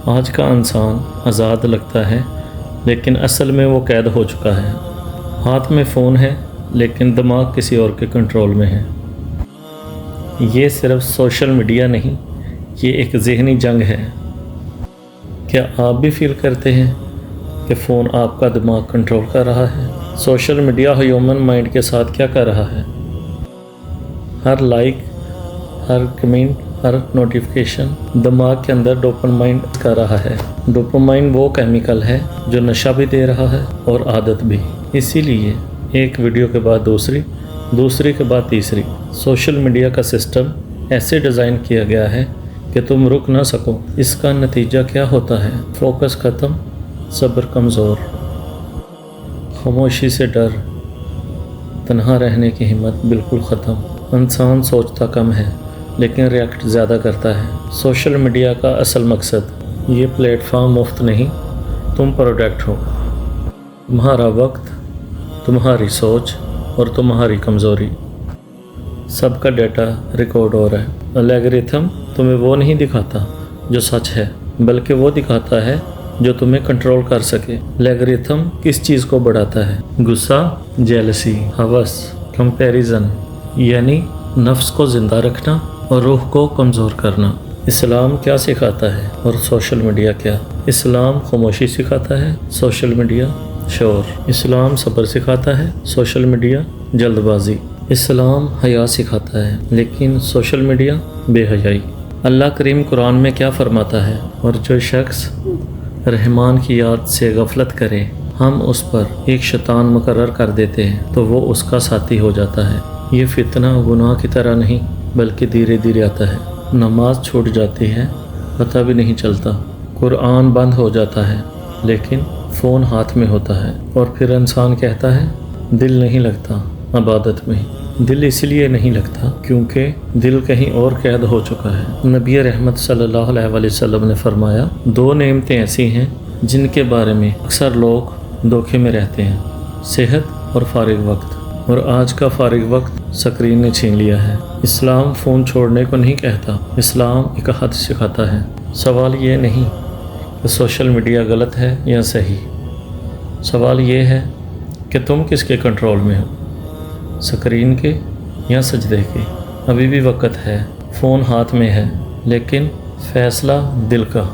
آج کا انسان آزاد لگتا ہے لیکن اصل میں وہ قید ہو چکا ہے۔ ہاتھ میں فون ہے لیکن دماغ کسی اور کے کنٹرول میں ہے۔ یہ صرف سوشل میڈیا نہیں، یہ ایک ذہنی جنگ ہے۔ کیا آپ بھی فیل کرتے ہیں کہ فون آپ کا دماغ کنٹرول کر رہا ہے؟ سوشل میڈیا ہیومن مائنڈ کے ساتھ کیا کر رہا ہے؟ ہر لائک، ہر کمنٹ، ہر نوٹیفیکیشن دماغ کے اندر ڈوپامائن کر رہا ہے۔ ڈوپامائن وہ کیمیکل ہے جو نشہ بھی دے رہا ہے اور عادت بھی۔ اسی لیے ایک ویڈیو کے بعد دوسری کے بعد تیسری۔ سوشل میڈیا کا سسٹم ایسے ڈیزائن کیا گیا ہے کہ تم رک نہ سکو۔ اس کا نتیجہ کیا ہوتا ہے؟ فوکس ختم، صبر کمزور، خاموشی سے ڈر، تنہا رہنے کی ہمت بالکل ختم۔ انسان سوچتا کم ہے لیکن ریئیکٹ زیادہ کرتا ہے۔ سوشل میڈیا کا اصل مقصد یہ پلیٹ فارم مفت نہیں، تم پروڈکٹ ہو۔ تمہارا وقت، تمہاری سوچ اور تمہاری کمزوری، سب کا ڈیٹا ریکارڈ ہو رہا ہے۔ الگورتھم تمہیں وہ نہیں دکھاتا جو سچ ہے، بلکہ وہ دکھاتا ہے جو تمہیں کنٹرول کر سکے۔ الگورتھم کس چیز کو بڑھاتا ہے؟ غصہ، جیلسی، ہوس، کمپیریزن، یعنی نفس کو زندہ رکھنا اور روح کو کمزور کرنا۔ اسلام کیا سکھاتا ہے اور سوشل میڈیا کیا؟ اسلام خاموشی سکھاتا ہے، سوشل میڈیا شور۔ اسلام صبر سکھاتا ہے، سوشل میڈیا جلد بازی۔ اسلام حیا سکھاتا ہے لیکن سوشل میڈیا بے حیائی۔ اللہ کریم قرآن میں کیا فرماتا ہے؟ اور جو شخص رحمان کی یاد سے غفلت کرے، ہم اس پر ایک شیطان مقرر کر دیتے ہیں تو وہ اس کا ساتھی ہو جاتا ہے۔ یہ فتنہ گناہ کی طرح نہیں بلکہ دھیرے دھیرے آتا ہے۔ نماز چھوٹ جاتی ہے، پتہ بھی نہیں چلتا۔ قرآن بند ہو جاتا ہے لیکن فون ہاتھ میں ہوتا ہے، اور پھر انسان کہتا ہے دل نہیں لگتا عبادت میں۔ دل اس لیے نہیں لگتا کیونکہ دل کہیں اور قید ہو چکا ہے۔ نبی رحمت صلی اللہ علیہ وسلم نے فرمایا، دو نعمتیں ایسی ہیں جن کے بارے میں اکثر لوگ دھوکے میں رہتے ہیں، صحت اور فارغ وقت۔ اور آج کا فارغ وقت سکرین نے چھین لیا ہے۔ اسلام فون چھوڑنے کو نہیں کہتا، اسلام ایک حد سکھاتا ہے۔ سوال یہ نہیں کہ سوشل میڈیا غلط ہے یا صحیح، سوال یہ ہے کہ تم کس کے کنٹرول میں ہو، سکرین کے یا سجدے کے؟ ابھی بھی وقت ہے، فون ہاتھ میں ہے لیکن فیصلہ دل کا۔